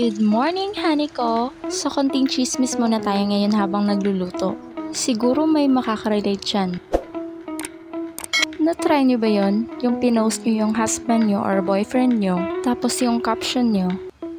Good morning, honey ko! Sa konting chismis muna tayo ngayon habang nagluluto. Siguro may makakarelate dyan. Na-try nyo ba yon? Yung pinost nyo yung husband nyo or boyfriend nyo, tapos yung caption nyo,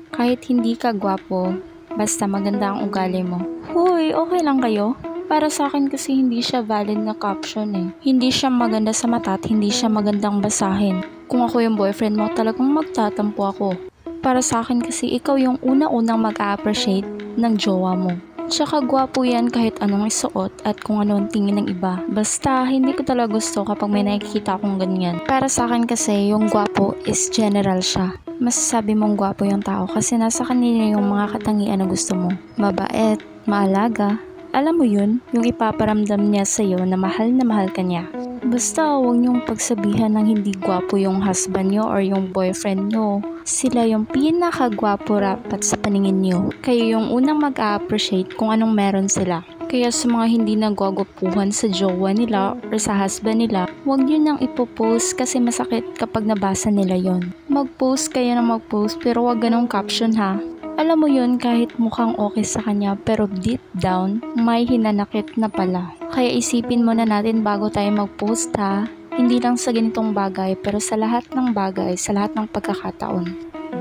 kahit hindi ka gwapo, basta maganda ang ugali mo. Huy, okay lang kayo? Para sa akin kasi hindi siya valid na caption eh. Hindi siya maganda sa mata at hindi siya magandang basahin. Kung ako yung boyfriend mo, talagang magtatampo ako. Para sa akin kasi ikaw yung una-unang mag-a-appreciate ng jowa mo. Tsaka gwapo yan kahit anong isuot at kung ano ang tingin ng iba. Basta hindi ko talaga gusto kapag may nakikita akong ganyan. Para sa akin kasi yung gwapo is general siya. Masasabi mong gwapo yung tao kasi nasa kanila yung mga katangian na gusto mo. Mabait, maalaga. Alam mo yun, yung ipaparamdam niya sa'yo na mahal ka niya. Basta huwag niyong pagsabihan ng hindi gwapo yung husband niyo or yung boyfriend niyo. Sila yung pinakagwapo rapat sa paningin niyo. Kayo yung unang mag-a-appreciate kung anong meron sila. Kaya sa mga hindi nagwagwapuhan sa jowa nila or sa husband nila, huwag nyo nang ipopost kasi masakit kapag nabasa nila yon. Mag-post kayo na mag-post pero huwag ganong caption ha. Alam mo yun, kahit mukhang okay sa kanya pero deep down, may hinanakit na pala. Kaya isipin muna natin bago tayo mag-post ha. Hindi lang sa ganitong bagay pero sa lahat ng bagay, sa lahat ng pagkakataon.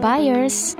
Buyers!